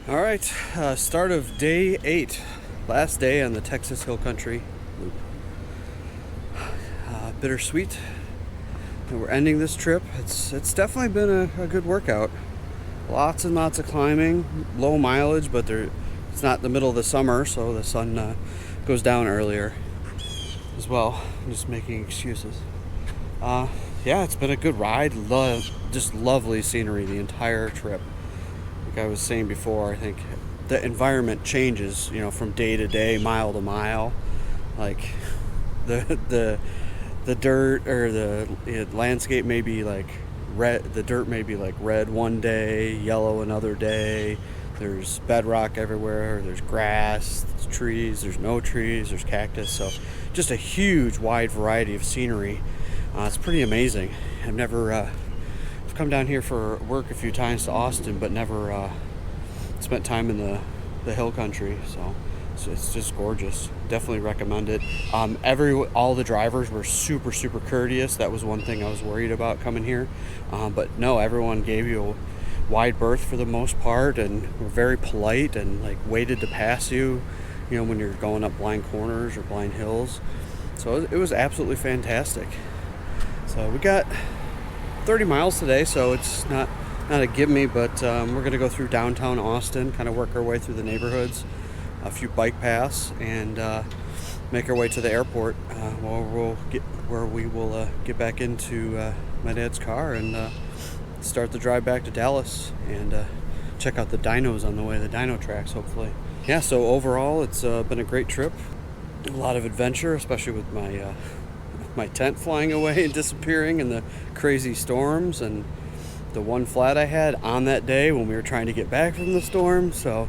All right, start of day 8, last day on the Texas Hill Country loop. Bittersweet. And we're ending this trip. It's definitely been a good workout. Lots and lots of climbing, low mileage, but it's not the middle of the summer, so the sun goes down earlier as well. I'm just making excuses. Yeah, it's been a good ride. Just lovely scenery the entire trip. Like I was saying before, I think the environment changes, from day to day, mile to mile. Like the dirt or the landscape may be like red. The dirt may be like red one day, yellow another day. There's bedrock everywhere. There's grass. There's trees. There's no trees. There's cactus. So just a huge, wide variety of scenery. It's pretty amazing. I've come down here for work a few times to Austin, but never spent time in the hill country. So it's just gorgeous. Definitely recommend it. All the drivers were super, super courteous. That was one thing I was worried about coming here. But no, everyone gave you a wide berth for the most part, and were very polite and waited to pass you, when you're going up blind corners or blind hills. So it was absolutely fantastic. So we got 30 miles today, so it's not a give me, but we're going to go through downtown Austin, kind of work our way through the neighborhoods, a few bike paths, and make our way to the airport, where we will get back into my dad's car and start the drive back to Dallas and check out the dinos on the way, the dino tracks, hopefully. Yeah, so overall, it's been a great trip. A lot of adventure, especially with my tent flying away and disappearing in the crazy storms, and the one flat I had on that day when we were trying to get back from the storm. So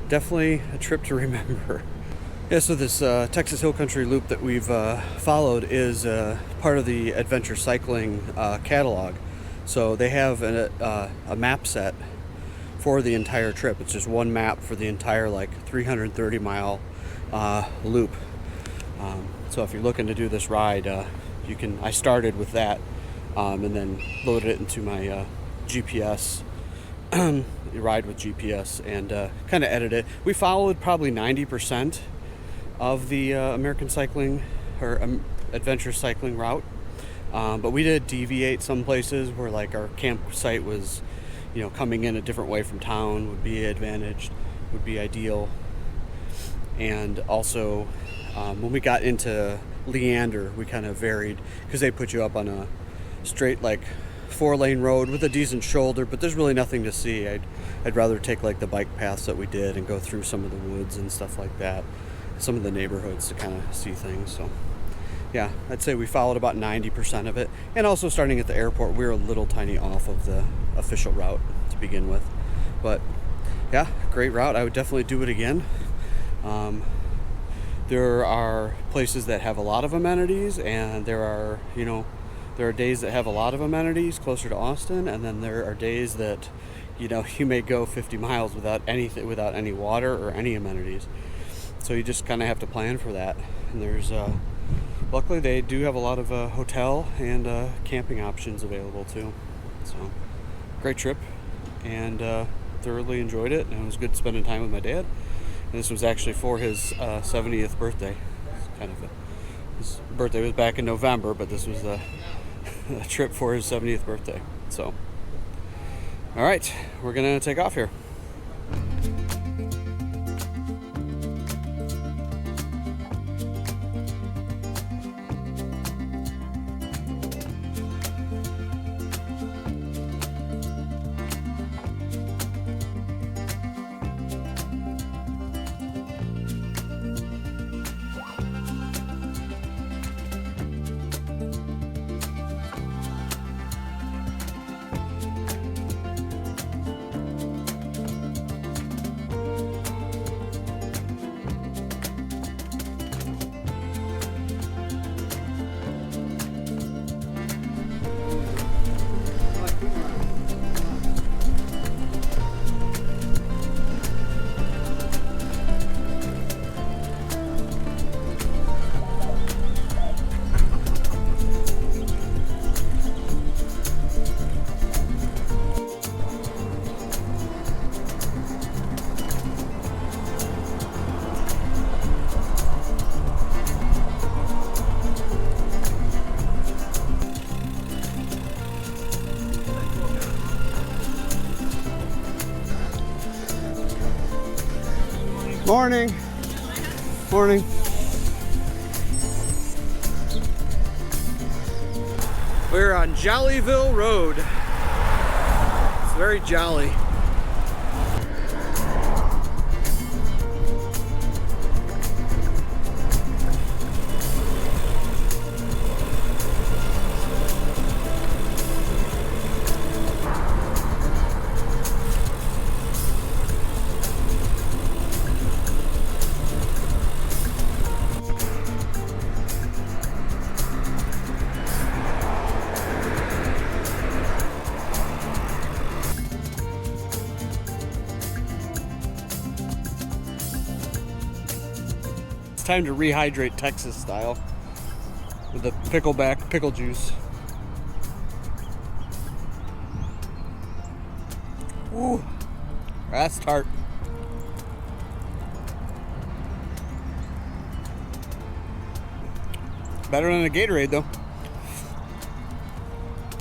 definitely a trip to remember. Yeah, so this Texas Hill Country loop that we've followed is part of the adventure cycling catalog. So they have a map set for the entire trip. It's just one map for the entire 330 mile loop. So if you're looking to do this ride, I started with that and then loaded it into my GPS, ride with GPS, and kind of edited it. We followed probably 90% of the American cycling or adventure cycling route, but we did deviate some places where our campsite was, coming in a different way from town would be advantaged, would be ideal. And also, when we got into Leander, we kind of varied because they put you up on a straight 4-lane road with a decent shoulder, but there's really nothing to see. I'd rather take the bike paths that we did and go through some of the woods and stuff like that, some of the neighborhoods to kind of see things. So yeah, I'd say we followed about 90% of it. And also, starting at the airport, we were a little tiny off of the official route to begin with. But yeah, great route. I would definitely do it again. There are places that have a lot of amenities, and there are days that have a lot of amenities closer to Austin, and then there are days that you may go 50 miles without any water or any amenities. So you just kind of have to plan for that. And there's luckily they do have a lot of hotel and camping options available too. So great trip, and thoroughly enjoyed it, and it was good spending time with my dad. And this was actually for his 70th birthday. His birthday was back in November, but this was a trip for his 70th birthday. So, all right, we're gonna take off here. Morning. Morning. We're on Jollyville Road. It's very jolly. Time to rehydrate Texas style with the pickleback pickle juice. Ooh, that's tart. Better than a Gatorade though.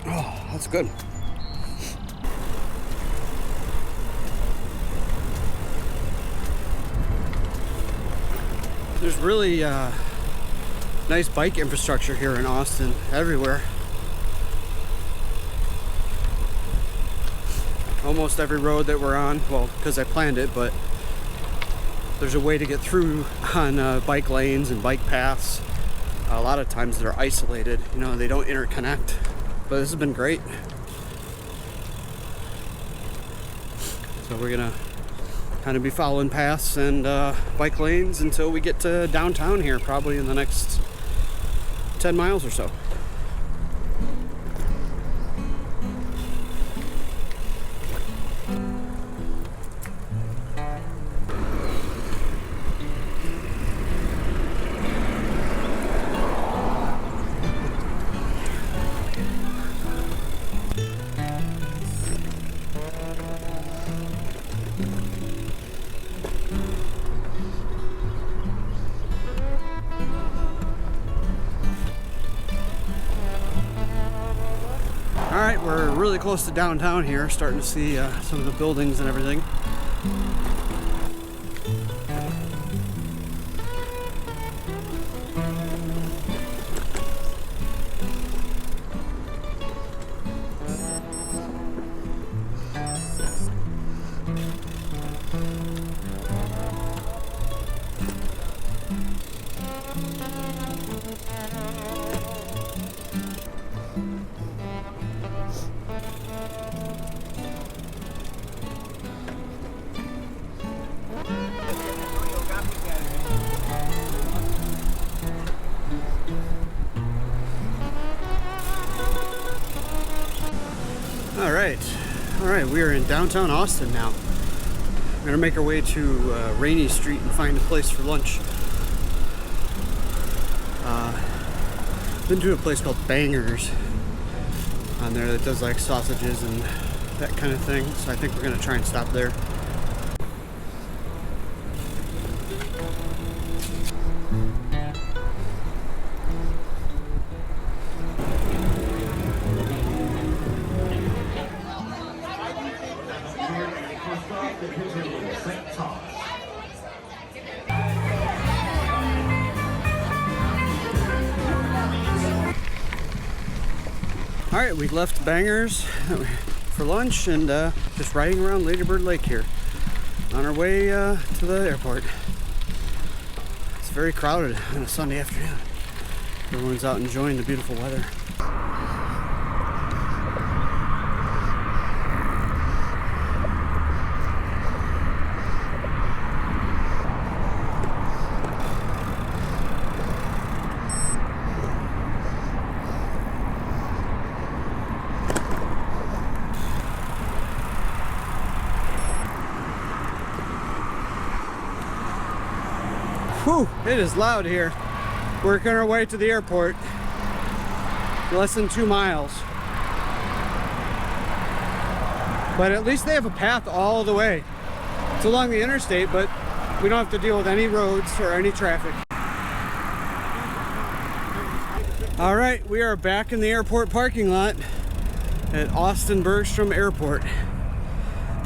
Oh, that's good. There's really nice bike infrastructure here in Austin, everywhere. Almost every road that we're on, well, because I planned it, but there's a way to get through on bike lanes and bike paths. A lot of times they're isolated, you know, they don't interconnect. But this has been great. So we're gonna kind of be following paths and bike lanes until we get to downtown here, probably in the next 10 miles or so. Alright, we're really close to downtown here, starting to see some of the buildings and everything. Alright, we are in downtown Austin now. We're gonna make our way to Rainy Street and find a place for lunch. Been to a place called Bangers on there that does like sausages and that kind of thing, so I think we're gonna try and stop there. Alright, we left Bangers for lunch and just riding around Ladybird Lake here on our way to the airport. It's very crowded on a Sunday afternoon. Everyone's out enjoying the beautiful weather. Whew, it is loud here. Working our way to the airport. Less than 2 miles. But at least they have a path all the way. It's along the interstate, but we don't have to deal with any roads or any traffic. All right, we are back in the airport parking lot at Austin Bergstrom Airport.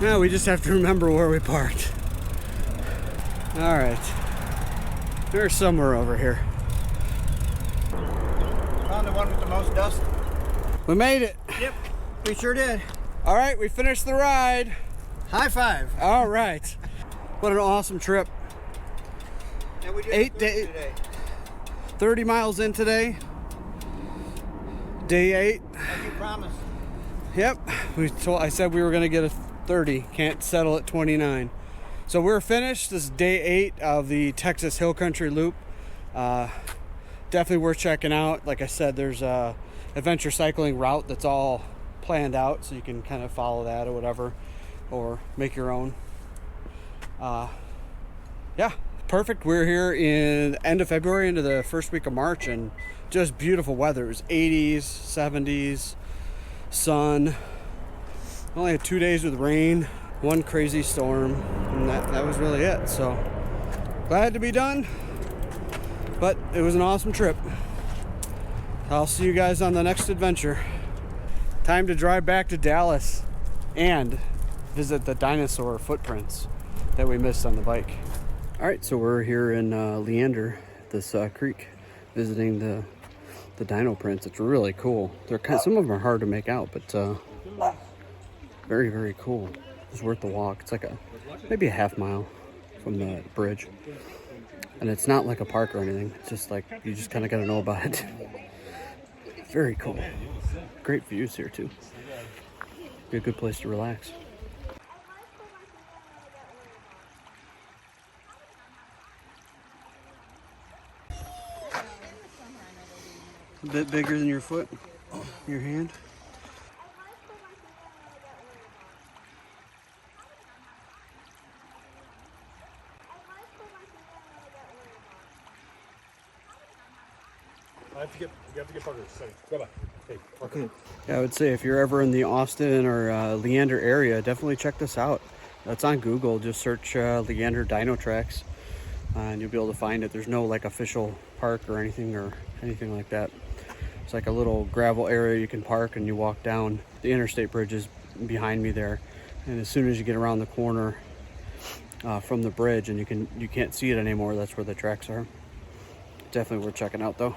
Now we just have to remember where we parked. All right. There's somewhere over here. Found the one with the most dust. We made it. Yep, we sure did. All right, we finished the ride. High five. All right. What an awesome trip. And we did 8 days. today. 30 miles in today. Day 8. Like you promised. Yep. I said we were going to get a 30. Can't settle at 29. So we're finished. This is day 8 of the Texas Hill Country Loop. Definitely worth checking out. Like I said, there's a adventure cycling route that's all planned out, so you can kind of follow that or whatever, or make your own. Yeah, perfect. We're here in the end of February into the first week of March, and just beautiful weather. It was 80s, 70s, sun. Only had 2 days with rain, one crazy storm, and that was really it. So glad to be done, but it was an awesome trip. I'll see you guys on the next adventure. Time to drive back to Dallas and visit the dinosaur footprints that we missed on the bike. All right, so we're here in Leander, this creek, visiting the dino prints. It's really cool. They're some of them are hard to make out, but very, very cool. It's worth the walk. It's like maybe a half mile from the bridge, and it's not like a park or anything. It's just like you just kind of got to know about it. Very cool. Great views here too. Be a good place to relax. A bit bigger than your foot, your hand. You have to get Parker. Go back. Hey, Parker. Okay. Yeah, I would say if you're ever in the Austin or Leander area, definitely check this out. That's on Google. Just search Leander Dino Tracks, and you'll be able to find it. There's no like official park or anything like that. It's like a little gravel area you can park, and you walk down. The interstate bridge is behind me there, and as soon as you get around the corner from the bridge, and you can't see it anymore, that's where the tracks are. Definitely worth checking out though.